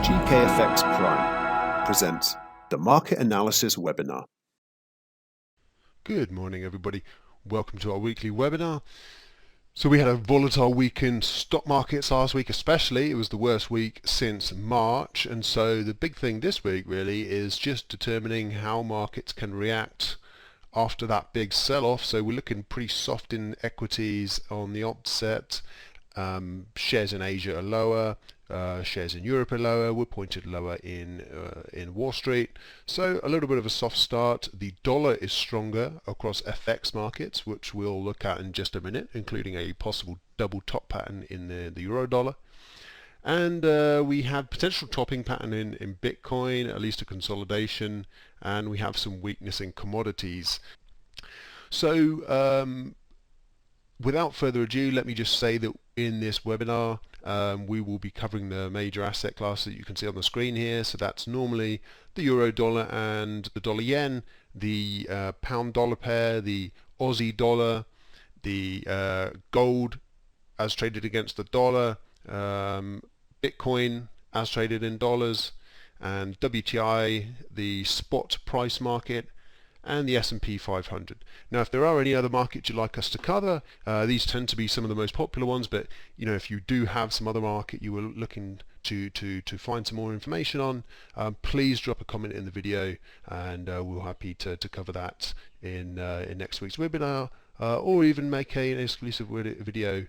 GKFXPrime presents the Market Analysis Webinar. Good morning, everybody. Welcome to our weekly webinar. So we had a volatile week in stock markets last week, especially. It was the worst week since March, and so the big thing this week really is just determining how markets can react after that big sell-off. So we're looking pretty soft in equities on the offset. Shares in Asia are lower, shares in Europe are lower, we're pointed lower in Wall Street. So a little bit of a soft start. The dollar is stronger across FX markets, which we'll look at in just a minute, including a possible double top pattern in the euro dollar. And we have potential topping pattern in Bitcoin, at least a consolidation, and we have some weakness in commodities. So without further ado, let me just say that in this webinar we will be covering the major asset classes that you can see on the screen here. So that's normally the euro dollar and the dollar yen, the pound dollar pair, the Aussie dollar, the gold as traded against the dollar, Bitcoin as traded in dollars, and WTI, the spot price market, and the S&P 500. Now, if there are any other markets you'd like us to cover, these tend to be some of the most popular ones, but you know, if you do have some other market you were looking to find some more information on, please drop a comment in the video, and we're happy to cover that in next week's webinar, or even make an exclusive video,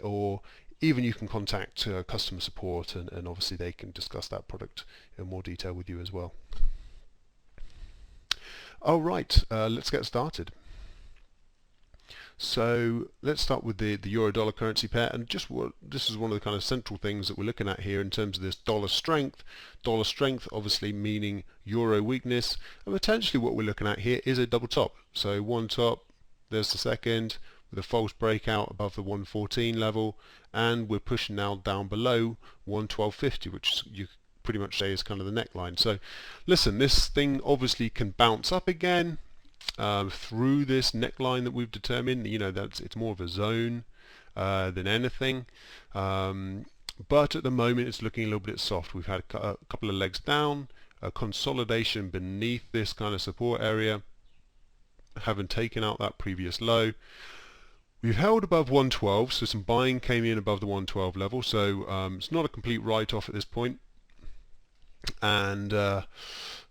or even you can contact customer support, and obviously they can discuss that product in more detail with you as well. All right, let's get started. So let's start with the euro-dollar currency pair, and this is one of the kind of central things that we're looking at here in terms of this dollar strength. Dollar strength obviously meaning euro weakness, and potentially what we're looking at here is a double top. So one top, there's the second, with a false breakout above the 114 level, and we're pushing now down below 112.50, which you pretty much say is kind of the neckline. So listen, this thing obviously can bounce up again through this neckline that we've determined. You know, it's more of a zone than anything, but at the moment it's looking a little bit soft. We've had a couple of legs down, a consolidation beneath this kind of support area, having taken out that previous low. We've held above 112, so some buying came in above the 112 level, so it's not a complete write-off at this point. And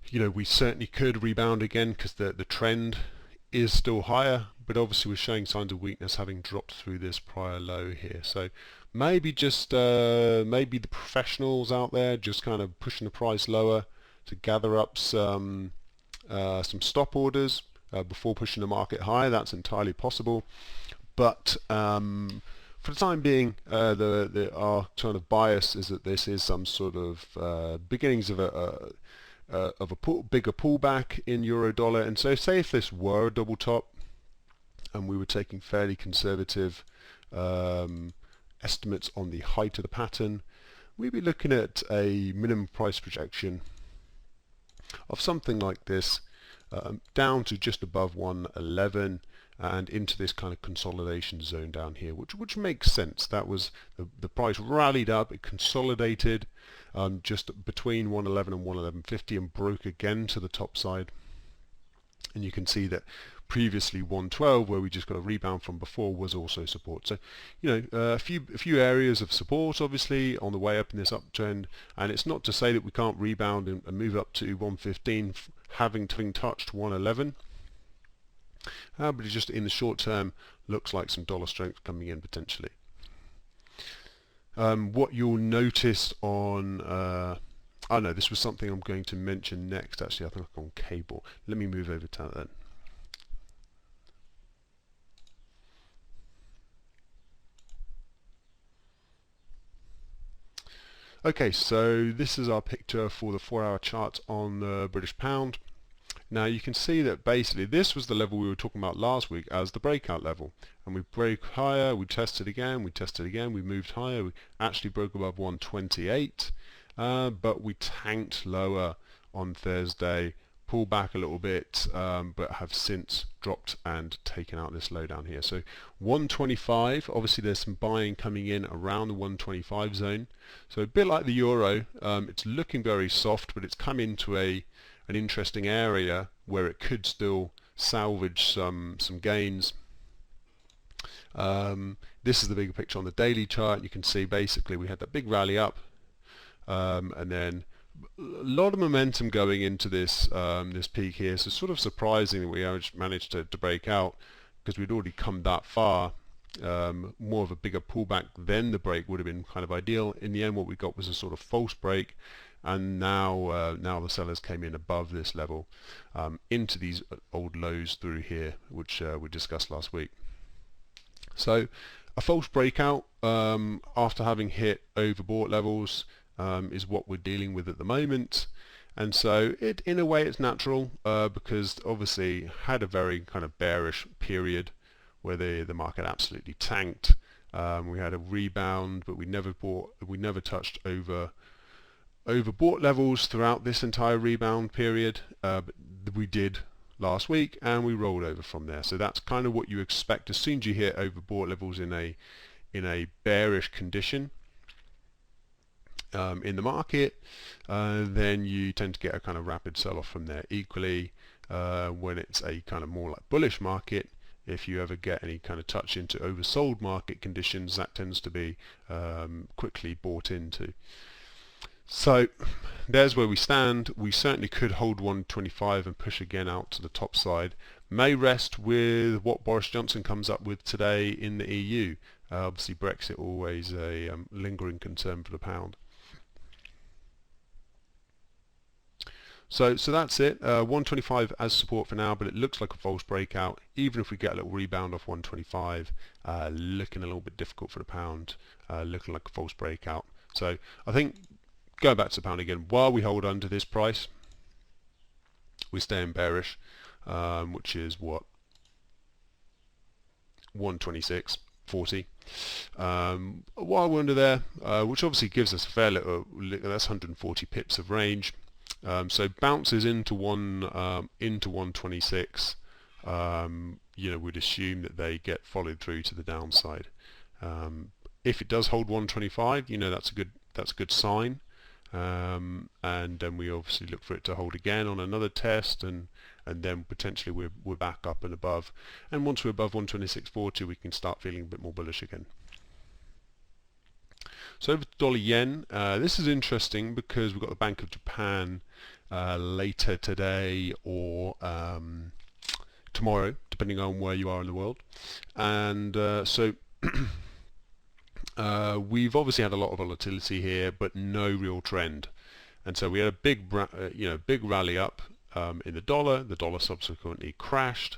you know, we certainly could rebound again because the trend is still higher, but obviously we're showing signs of weakness having dropped through this prior low here. So maybe just maybe the professionals out there just kind of pushing the price lower to gather up some stop orders before pushing the market higher. That's entirely possible, but for the time being, our kind of bias is that this is some sort of beginnings of a bigger pullback in euro dollar. And so say if this were a double top and we were taking fairly conservative estimates on the height of the pattern, we'd be looking at a minimum price projection of something like this, down to just above 111 and into this kind of consolidation zone down here, which makes sense. That was the price rallied up, it consolidated just between 111 and 111.50 and broke again to the top side. And you can see that previously 112, where we just got a rebound from before, was also support. So you know, a few areas of support obviously on the way up in this uptrend, and it's not to say that we can't rebound and move up to 115 having touched 111. But it just in the short term looks like some dollar strength coming in potentially. What you'll notice on oh no, this was something I'm going to mention next actually. I think on cable. Let me move over to that then. Okay, so this is our picture for the 4-hour chart on the British pound. Now you can see that basically this was the level we were talking about last week as the breakout level, and we broke higher, we tested again, we moved higher, we actually broke above 128, but we tanked lower on Thursday, pull back a little bit, but have since dropped and taken out this low down here. So 125, obviously there's some buying coming in around the 125 zone. So a bit like the euro, it's looking very soft, but it's come into an interesting area where it could still salvage some gains. This is the bigger picture on the daily chart. You can see basically we had that big rally up, and then a lot of momentum going into this this peak here. So sort of surprising that we managed to break out, because we'd already come that far. More of a bigger pullback than the break would have been kind of ideal. In the end, what we got was a sort of false break, and now the sellers came in above this level into these old lows through here, which we discussed last week. So a false breakout after having hit overbought levels is what we're dealing with at the moment, and so in a way it's natural, because obviously had a very kind of bearish period where the market absolutely tanked. We had a rebound, but we never touched overbought levels throughout this entire rebound period. But we did last week, and we rolled over from there. So that's kind of what you expect as soon as you hit overbought levels in a bearish condition in the market. Then you tend to get a kind of rapid sell-off from there. Equally, when it's a kind of more like bullish market, if you ever get any kind of touch into oversold market conditions, that tends to be quickly bought into. So there's where we stand. We certainly could hold 125 and push again out to the top side. May rest with what Boris Johnson comes up with today in the EU. Obviously Brexit always a lingering concern for the pound. So that's it. 125 as support for now, but it looks like a false breakout. Even if we get a little rebound off 125, looking a little bit difficult for the pound, looking like a false breakout. So I think, going back to the pound again, while we hold under this price, we stay in bearish, which is what, 126.40. While we're under there, which obviously gives us a fair little, that's 140 pips of range. So bounces into 126. We'd assume that they get followed through to the downside. If it does hold 125, that's a good sign. And then we obviously look for it to hold again on another test, and then potentially we're back up and above. And once we're above 126.40, we can start feeling a bit more bullish again. So over to dollar yen. This is interesting because we've got the Bank of Japan later today or tomorrow, depending on where you are in the world. And so we've obviously had a lot of volatility here, but no real trend. And so we had a big rally up in the dollar. The dollar subsequently crashed,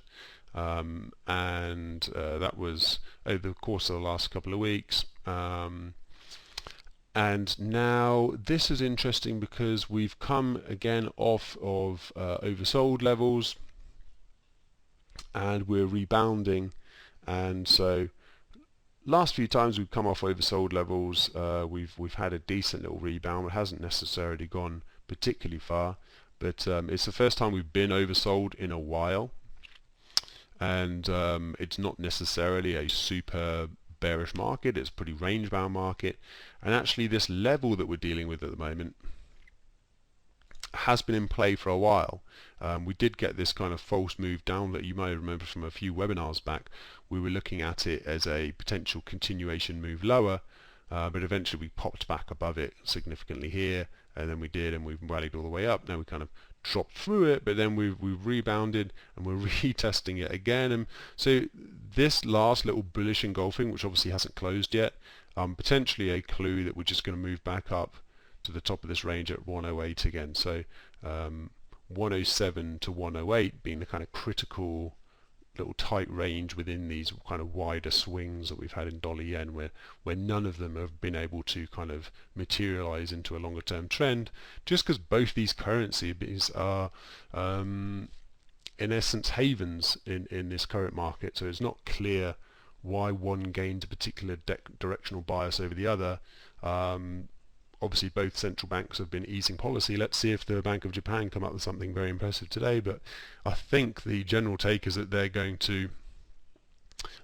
and that was over the course of the last couple of weeks. And now this is interesting because we've come again off of oversold levels, and we're rebounding. And so last few times we've come off oversold levels, we've had a decent little rebound. It hasn't necessarily gone particularly far, but it's the first time we've been oversold in a while, and it's not necessarily a super bearish market. It's a pretty range bound market, and actually this level that we're dealing with at the moment has been in play for a while. We did get this kind of false move down that you may remember from a few webinars back. We were looking at it as a potential continuation move lower, but eventually we popped back above it significantly here, and then we did, and we've rallied all the way up. Now we kind of dropped through it, but then we've rebounded, and we're retesting it again. And so this last little bullish engulfing, which obviously hasn't closed yet, potentially a clue that we're just going to move back up to the top of this range at 108 again. So 107 to 108 being the kind of critical little tight range within these kind of wider swings that we've had in dollar yen, where none of them have been able to kind of materialize into a longer term trend, just because both these currencies are in essence havens in this current market. So it's not clear why one gained a particular directional bias over the other. obviously both central banks have been easing policy. Let's see if the Bank of Japan come up with something very impressive today, but I think the general take is that they're going to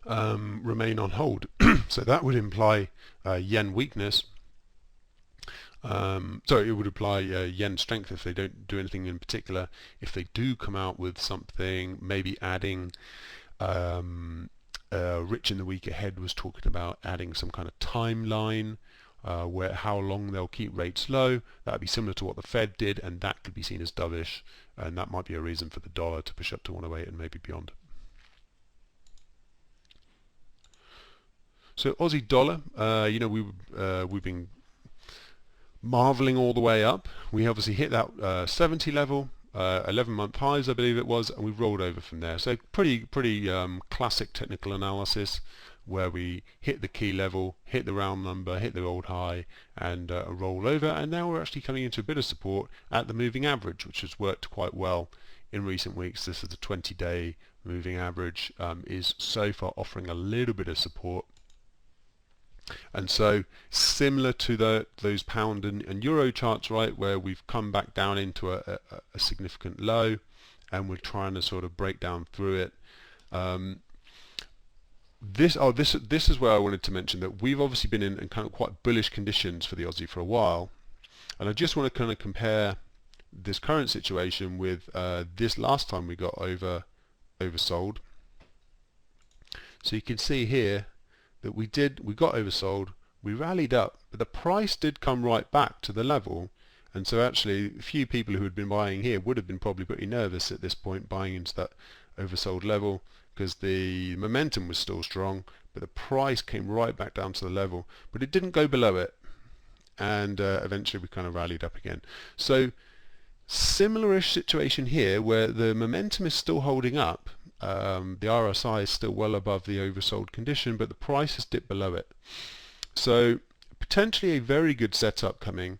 remain on hold. So that would imply yen weakness. It would imply yen strength if they don't do anything in particular. If they do come out with something, maybe adding Rich in the week ahead was talking about adding some kind of timeline where how long they'll keep rates low. That would be similar to what the Fed did, and that could be seen as dovish, and that might be a reason for the dollar to push up to 108 and maybe beyond. So Aussie dollar, we've been marveling all the way up. We obviously hit that 70 level, 11-month highs I believe it was, and we've rolled over from there. So pretty classic technical analysis where we hit the key level, hit the round number, hit the old high, and roll over, and now we're actually coming into a bit of support at the moving average, which has worked quite well in recent weeks. This is the 20-day moving average, is so far offering a little bit of support. And so similar to those pound and euro charts, right, where we've come back down into a significant low, and we're trying to sort of break down through it. This is where I wanted to mention that we've obviously been in kind of quite bullish conditions for the Aussie for a while, and I just want to kind of compare this current situation with this last time we got oversold. So you can see here that we got oversold, we rallied up, but the price did come right back to the level, and so actually a few people who had been buying here would have been probably pretty nervous at this point buying into that oversold level, because the momentum was still strong, but the price came right back down to the level, but it didn't go below it, and eventually we kind of rallied up again. So similar-ish situation here where the momentum is still holding up. The RSI is still well above the oversold condition, but the price has dipped below it. So potentially a very good setup coming.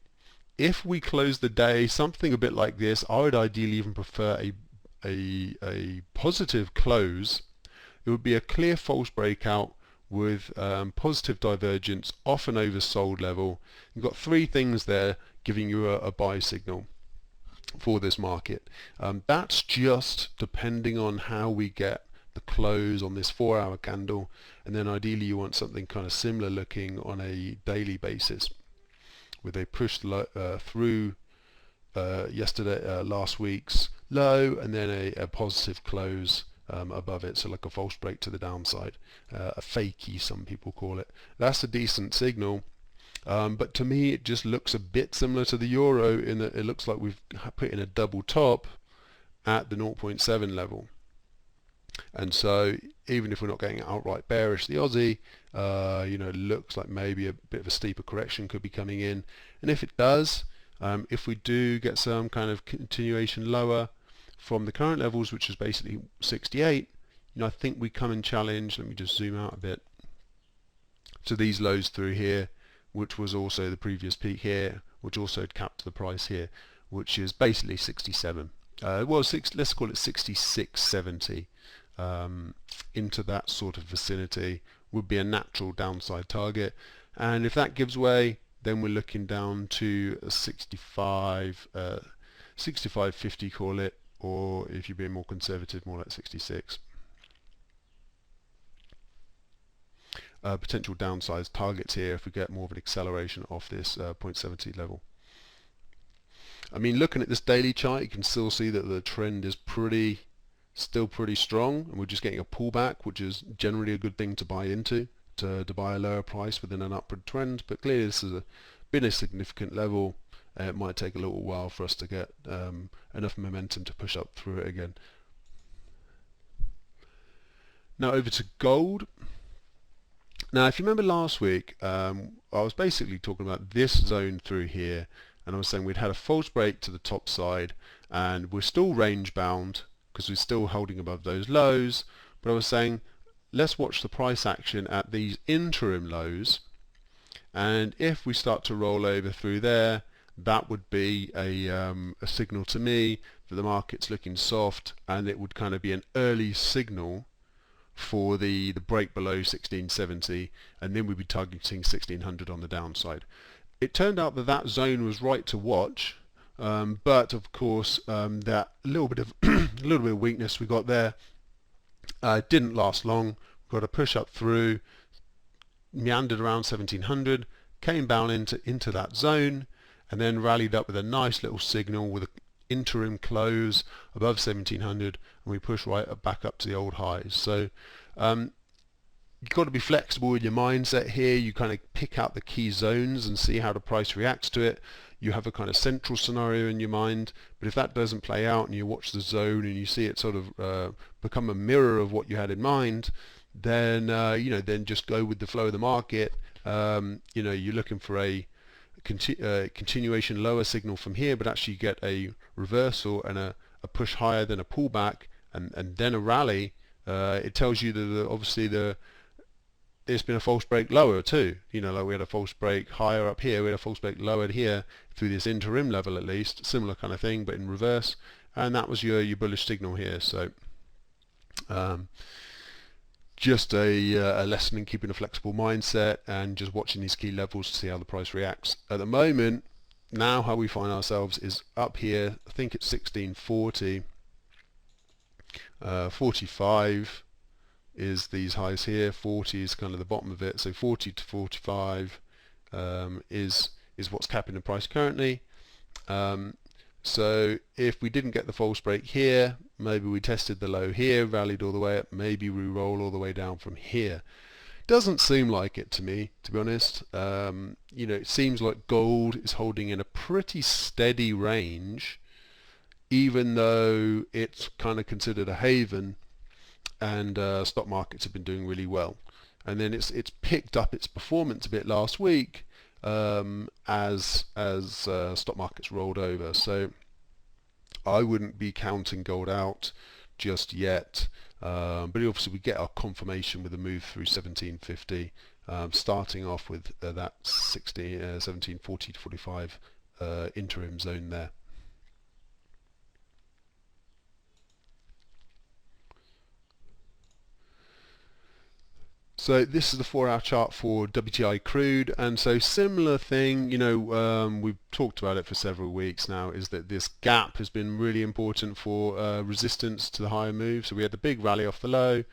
If we close the day something a bit like this, I would ideally even prefer a positive close. It would be a clear false breakout with positive divergence off an oversold level. You've got three things there giving you a buy signal for this market. That's just depending on how we get the close on this 4-hour candle, and then ideally you want something kind of similar looking on a daily basis, where they pushed through last week's low, and then a positive close above it, so like a false break to the downside, a fakey some people call it. That's a decent signal. But to me it just looks a bit similar to the euro in that it looks like we've put in a double top at the 0.7 level, and so even if we're not getting outright bearish, the Aussie looks like maybe a bit of a steeper correction could be coming in, and if it does, if we do get some kind of continuation lower from the current levels, which is basically 68, I think we come and challenge, let me just zoom out a bit, to these lows through here, which was also the previous peak here, which also had capped the price here, which is basically 67. Let's call it 66.70. Into that sort of vicinity would be a natural downside target, and if that gives way, then we're looking down to a 65.50 call it, or if you're being more conservative, more like 66. Potential downside targets here if we get more of an acceleration off this 0.70 level. I mean, looking at this daily chart, you can still see that the trend is still pretty strong, and we're just getting a pullback, which is generally a good thing to buy into, to buy a lower price within an upward trend. But clearly this has been a significant level. It might take a little while for us to get enough momentum to push up through it again. Now over to gold. Now, if you remember last week, I was basically talking about this zone through here, and I was saying we'd had a false break to the top side, and we're still range bound because we're still holding above those lows, but I was saying let's watch the price action at these interim lows, and if we start to roll over through there, that would be a signal to me that the market's looking soft, and it would kind of be an early signal for the break below 1670, and then we'd be targeting 1600 on the downside. it turned out that that zone was right to watch, but of course that little bit of weakness we got there didn't last long. We got a push up through, meandered around 1700, came down into that zone, and then rallied up with a nice little signal with an interim close above 1700, and we push right back up to the old highs. So you've got to be flexible with your mindset here. You kind of pick out the key zones and see how the price reacts to it. You have a kind of central scenario in your mind, but if that doesn't play out and you watch the zone and you see it sort of become a mirror of what you had in mind, then then just go with the flow of the market. You're looking for a continuation lower signal from here, but actually you get a reversal and a push higher, then a pullback, and then a rally. It tells you that obviously it's been a false break lower too. Like we had a false break higher up here, we had a false break lower here through this interim level at least, similar kind of thing but in reverse, and that was your bullish signal here. So just a lesson in keeping a flexible mindset and just watching these key levels to see how the price reacts. At the moment, now how we find ourselves is up here. I think it's 1640, 45 is these highs here, 40 is kind of the bottom of it, so 40 to 45 is what's capping the price currently. So if we didn't get the false break here, maybe we tested the low here, rallied all the way up, maybe we roll all the way down from here. Doesn't seem like it to me, to be honest. It seems like gold is holding in a pretty steady range, even though it's kind of considered a haven, and stock markets have been doing really well. And then it's picked up its performance a bit last week as stock markets rolled over. So I wouldn't be counting gold out just yet, but obviously we get our confirmation with a move through 1750, starting off with that 1740 to 45 interim zone there. So this is the 4-hour chart for WTI Crude, and so similar thing, we've talked about it for several weeks now, is that this gap has been really important for resistance to the higher move. So we had the big rally off the low.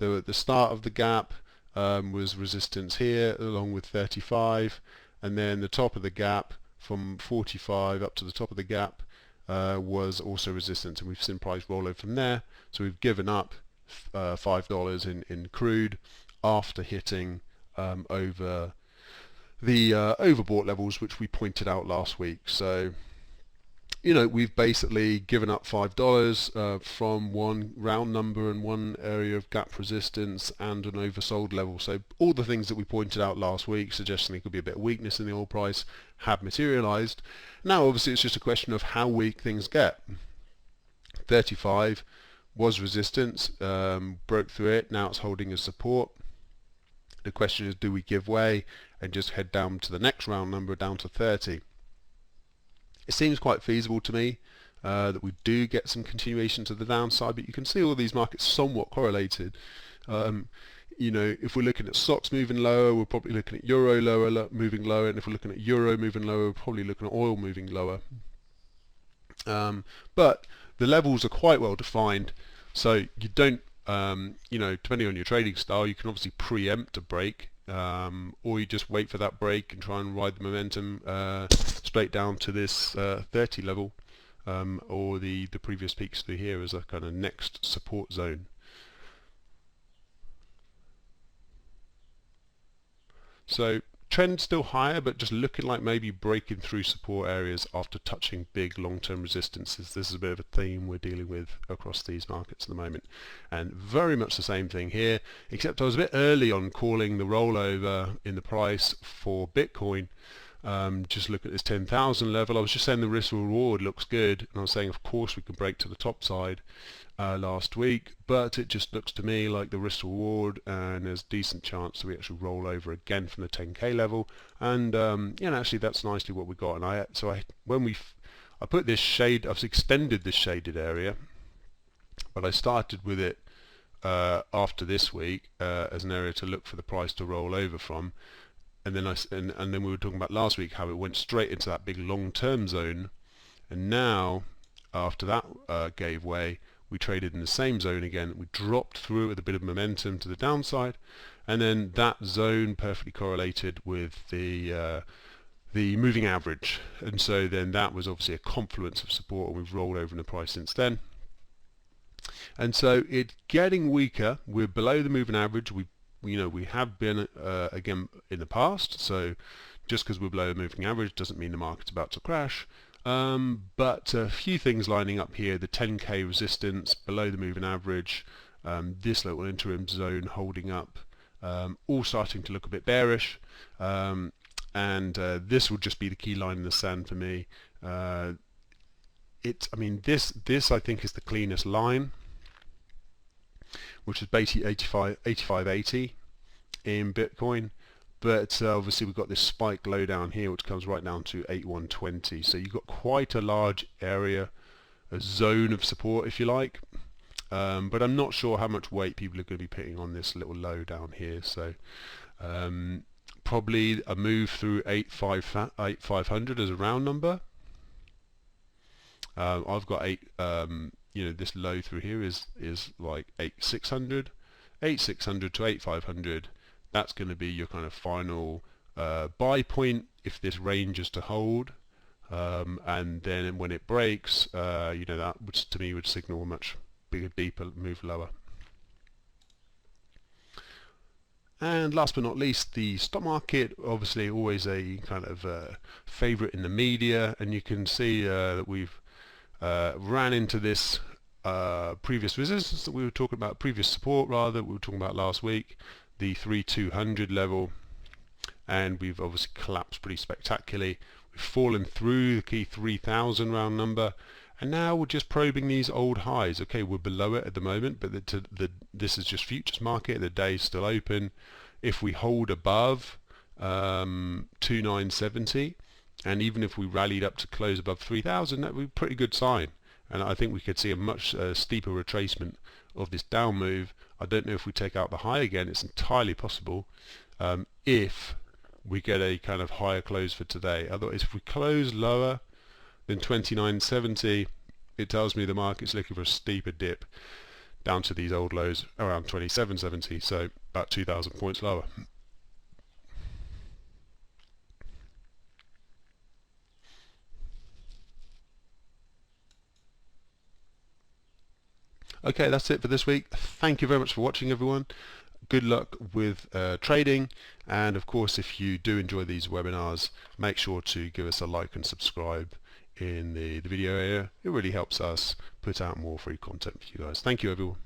The start of the gap was resistance here along with 35, and then the top of the gap from 45 up to the top of the gap was also resistance, and we've seen price roll over from there. So we've given up $5 in crude after hitting over the overbought levels, which we pointed out last week. So we've basically given up $5 from one round number and one area of gap resistance and an oversold level. So all the things that we pointed out last week, suggesting there could be a bit of weakness in the oil price, have materialized. Now obviously it's just a question of how weak things get. 35 was resistance, broke through it, now it's holding as support. The question is, do we give way and just head down to the next round number, down to 30? It seems quite feasible to me that we do get some continuation to the downside, but you can see all these markets somewhat correlated. If we're looking at stocks moving lower, we're probably looking at euro moving lower, and if we're looking at euro moving lower, we're probably looking at oil moving lower. But the levels are quite well defined, so you don't depending on your trading style, you can obviously preempt a break, or you just wait for that break and try and ride the momentum straight down to this 30 level, or the previous peaks through here as a kind of next support zone. So trend still higher, but just looking like maybe breaking through support areas after touching big long-term resistances. This is a bit of a theme we're dealing with across these markets at the moment, and very much the same thing here, except I was a bit early on calling the rollover in the price for Bitcoin. Just look at this 10,000 level. I was just saying the risk reward looks good, and I was saying of course we can break to the top side last week, but it just looks to me like the risk reward, and there's a decent chance that we actually roll over again from the 10k level, and actually that's nicely what we got. And I put this shade, I've extended this shaded area, but I started with it after this week as an area to look for the price to roll over from. and then we were talking about last week how it went straight into that big long-term zone, and now after that gave way, we traded in the same zone again. We dropped through with a bit of momentum to the downside, and then that zone perfectly correlated with the moving average, and so then that was obviously a confluence of support, and we've rolled over in the price since then. And so it's getting weaker. We're below the moving average. We have been again in the past, so just because we're below the moving average doesn't mean the market's about to crash. But a few things lining up here: the 10k resistance below the moving average, this little interim zone holding up, all starting to look a bit bearish, and this will just be the key line in the sand for me. This I think is the cleanest line, which is basically 85.80 in Bitcoin. But obviously we've got this spike low down here, which comes right down to 8120. So you've got quite a large area, a zone of support, if you like. But I'm not sure how much weight people are going to be putting on this little low down here. So probably a move through 8500 as a round number. I've got this low through here is like 8600 to 8500. That's going to be your kind of final buy point if this range is to hold, and then when it breaks, that which to me would signal a much bigger, deeper move lower. And last but not least, the stock market, obviously always a kind of favorite in the media, and you can see that we've ran into this previous resistance that we were talking about, previous support rather, that we were talking about last week, the 3200 level, and we've obviously collapsed pretty spectacularly. We've fallen through the key 3000 round number, and now we're just probing these old highs. Okay, we're below it at the moment, but this is just futures market. The day is still open. If we hold above 2970, and even if we rallied up to close above 3000, that would be a pretty good sign. And I think we could see a much steeper retracement of this down move. I don't know if we take out the high again. It's entirely possible if we get a kind of higher close for today. Otherwise, if we close lower than 2970, it tells me the market's looking for a steeper dip down to these old lows around 2770, so about 2,000 points lower. Okay, that's it for this week. Thank you very much for watching, everyone. Good luck with trading, and of course, if you do enjoy these webinars, make sure to give us a like and subscribe in the video area. It really helps us put out more free content for you guys. Thank you, everyone.